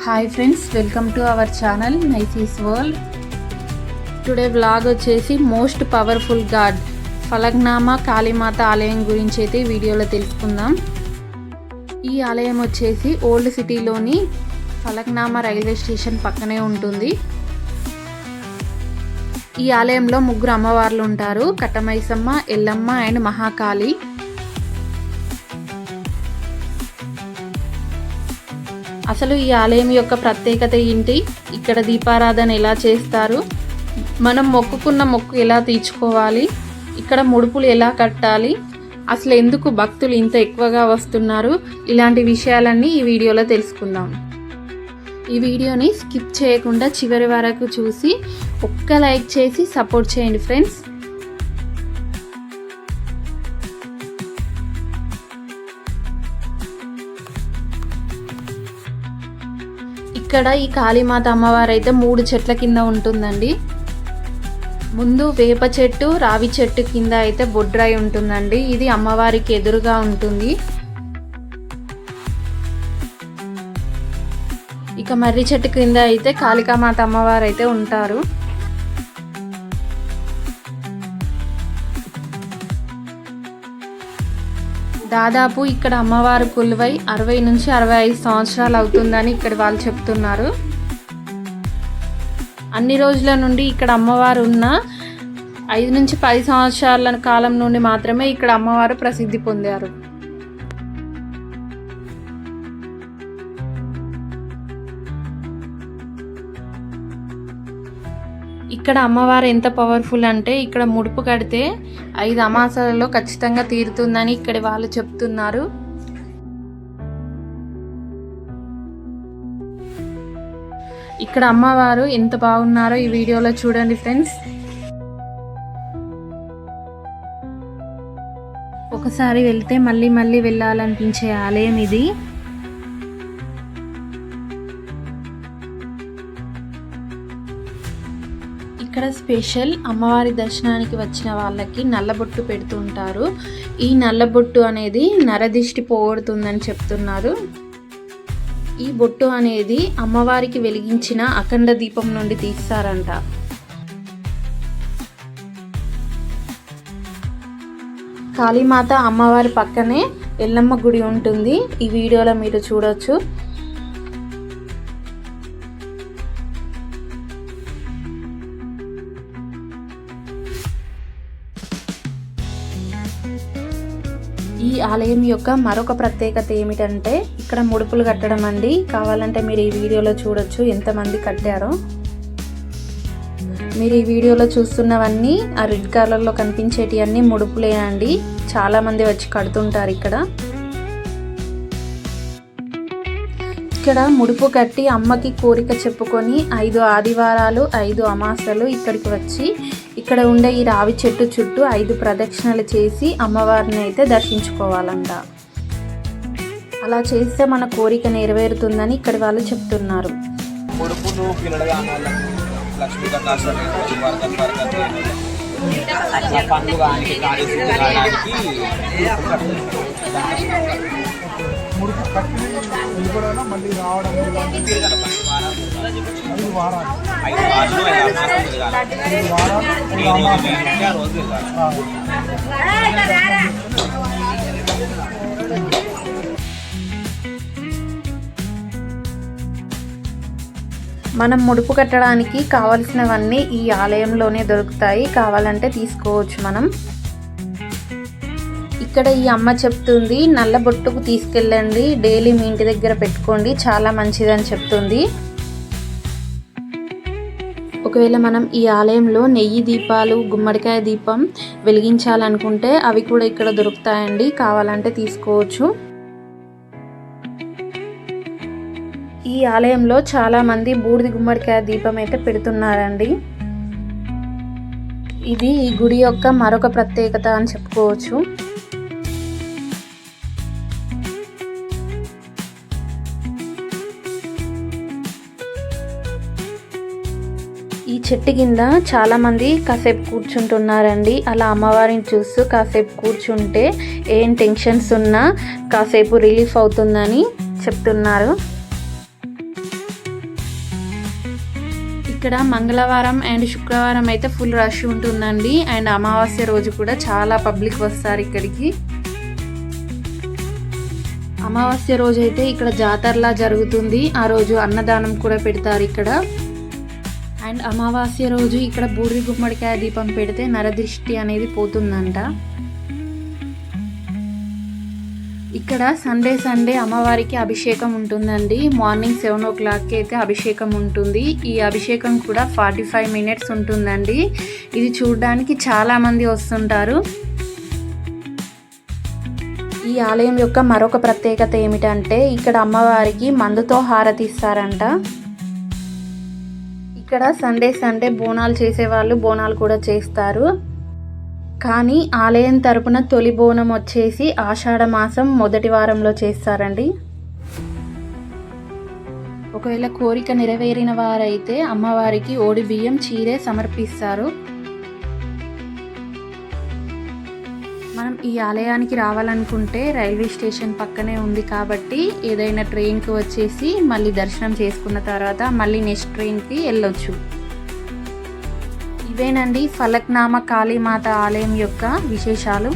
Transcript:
Hi friends, welcome to our channel Nicy's world. Today vlog వచ్చేసి most powerful god Falaknuma Kalimata ఆలయం గురించి అయితే వీడియోలో తెలుసుకుందాం. ఈ ఆలయం వచ్చేసి ఓల్డ్ సిటీలోని ఫలక్నామా రైల్వే స్టేషన్ పక్కనే ఉంటుంది. ఈ ఆలయంలో ముగ్గురు అమ్మవార్లు ఉంటారు: కట్టమైసమ్మ, ఎల్లమ్మ అండ్ మహాకాళి. అసలు ఈ ఆలయం యొక్క ప్రత్యేకత ఏంటి, ఇక్కడ దీపారాధన ఎలా చేస్తారు, మనం మొక్కుకున్న మొక్కు ఎలా తీర్చుకోవాలి, ఇక్కడ ముడుపులు ఎలా కట్టాలి, అసలు ఎందుకు భక్తులు ఇంత ఎక్కువగా వస్తున్నారు, ఇలాంటి విషయాలన్నీ ఈ వీడియోలో తెలుసుకుందాం. ఈ వీడియోని స్కిప్ చేయకుండా చివరి వరకు చూసి ఒక్క లైక్ చేసి సపోర్ట్ చేయండి ఫ్రెండ్స్. ఇక్కడ ఈ కాళీమాత అమ్మవారు అయితే 3 చెట్ల కింద ఉంటుందండి. ముందు వేప చెట్టు, రావి చెట్టు కింద అయితే బొడ్రాయి ఉంటుందండి. ఇది అమ్మవారికి ఎదురుగా ఉంటుంది. ఇక మర్రి చెట్టు కింద అయితే కాళికామాత అమ్మవారు అయితే ఉంటారు. దాదాపు ఇక్కడ అమ్మవారు కొలువై 60 నుంచి 65 సంవత్సరాలు అవుతుందని ఇక్కడ వాళ్ళు చెప్తున్నారు. అన్ని రోజుల నుండి ఇక్కడ అమ్మవారు ఉన్న 5 నుంచి 10 సంవత్సరాల కాలం నుండి మాత్రమే ఇక్కడ అమ్మవారు ప్రసిద్ధి పొందారు. ఇక్కడ అమ్మవారు ఎంత పవర్ఫుల్ అంటే ఇక్కడ ముడుపు కడితే 5 అమాసాలలో ఖచ్చితంగా తీరుతుందని ఇక్కడ వాళ్ళు చెప్తున్నారు. ఇక్కడ అమ్మవారు ఎంత బాగున్నారో ఈ వీడియోలో చూడండి ఫ్రెండ్స్. ఒకసారి వెళ్తే మళ్ళీ మళ్ళీ వెళ్ళాలనిపించే ఆలయం ఇది. ఇక్కడ స్పెషల్ అమ్మవారి దర్శనానికి వచ్చిన వాళ్ళకి నల్లబొట్టు పెడుతుంటారు. ఈ నల్లబొట్టు అనేది నరదిష్టి పోగొడుతుందని చెప్తున్నారు. ఈ బొట్టు అనేది అమ్మవారికి వెలిగించిన అఖండ దీపం నుండి తీస్తారంట. కాళీమాత అమ్మవారి పక్కనే ఎల్లమ్మ గుడి ఉంటుంది. ఈ వీడియోలో మీరు చూడొచ్చు. ఈ ఆలయం యొక్క మరొక ప్రత్యేకత ఏమిటంటే ఇక్కడ ముడుపులు కట్టడం అండి. కావాలంటే మీరు ఈ వీడియోలో చూడొచ్చు ఎంతమంది కట్టారో. మీరు ఈ వీడియోలో చూస్తున్నవన్నీ ఆ రెడ్ కలర్లో కనిపించేటివన్నీ ముడుపులే అండి. చాలా మంది వచ్చి కడుతుంటారు ఇక్కడ. ఇక్కడ ముడుపు కట్టి అమ్మకి కోరిక చెప్పుకొని 5 ఆదివారాలు 5 అమావాస్యలు ఇక్కడికి వచ్చి ఇక్కడ ఉండే ఈ రావి చెట్టు చుట్టూ 5 ప్రదక్షిణలు చేసి అమ్మవారిని అయితే దర్శించుకోవాలంట. అలా చేస్తే మన కోరిక నెరవేరుతుందని ఇక్కడ వాళ్ళు చెప్తున్నారు. మళ్ళీ రావడం మనం ముడుపు కట్టడానికి కావలసినవన్నీ ఈ ఆలయంలోనే దొరుకుతాయి. కావాలంటే తీసుకోవచ్చు మనం. ఇక్కడ ఈ అమ్మ చెప్తుంది, నల్ల బొట్టుకు తీసుకెళ్ళండి, డైలీ మీ ఇంటి దగ్గర పెట్టుకోండి, చాలా మంచిదని చెప్తుంది. ఒకవేళ మనం ఈ ఆలయంలో నెయ్యి దీపాలు, గుమ్మడికాయ దీపం వెలిగించాలనుకుంటే అవి కూడా ఇక్కడ దొరుకుతాయండి. కావాలంటే తీసుకోవచ్చు. ఈ ఆలయంలో చాలా మంది బూడిద గుమ్మడికాయ దీపం అయితే పెడుతున్నారండి. ఇది ఈ గుడి యొక్క మరొక ప్రత్యేకత అని చెప్పుకోవచ్చు. ఈ చెట్టు కింద చాలా మంది కాసేపు కూర్చుంటున్నారండి. అలా అమ్మవారిని చూస్తూ కాసేపు కూర్చుంటే ఏం టెన్షన్స్ ఉన్నా కాసేపు రిలీఫ్ అవుతుందని చెప్తున్నారు. ఇక్కడ మంగళవారం అండ్ శుక్రవారం అయితే ఫుల్ రష్ ఉంటుందండి. అండ్ అమావాస్య రోజు కూడా చాలా పబ్లిక్ వస్తారు ఇక్కడికి. అమావాస్య రోజు అయితే ఇక్కడ జాతరలా జరుగుతుంది. ఆ రోజు అన్నదానం కూడా పెడతారు ఇక్కడ. అండ్ అమావాస్య రోజు ఇక్కడ బూడిద గుమ్మడికాయ దీపం పెడితే నరదృష్టి అనేది పోతుందంట. ఇక్కడ సండే అమ్మవారికి అభిషేకం ఉంటుందండి. మార్నింగ్ 7 o'clock అయితే అభిషేకం ఉంటుంది. ఈ అభిషేకం కూడా 45 minutes ఉంటుందండి. ఇది చూడడానికి చాలామంది వస్తుంటారు. ఈ ఆలయం యొక్క మరొక ప్రత్యేకత ఏమిటంటే ఇక్కడ అమ్మవారికి మందుతో హారతి ఇస్తారంట. ఇక్కడ సండే బోనాలు చేసేవాళ్ళు బోనాలు కూడా చేస్తారు. కానీ ఆలయం తరపున తొలి బోనం వచ్చేసి ఆషాఢ మాసం మొదటి వారంలో చేస్తారండి. ఒకవేళ కోరిక నెరవేరిన వారైతే అమ్మవారికి ఓడి బియ్యం చీరే సమర్పిస్తారు. మనం ఈ ఆలయానికి రావాలనుకుంటే రైల్వే స్టేషన్ పక్కనే ఉంది కాబట్టి ఏదైనా ట్రైన్కి వచ్చేసి మళ్ళీ దర్శనం చేసుకున్న తర్వాత మళ్ళీ నెక్స్ట్ ట్రైన్కి వెళ్ళొచ్చు. ఇవేనండి ఫలక్నామా కాళీమాత ఆలయం యొక్క విశేషాలు.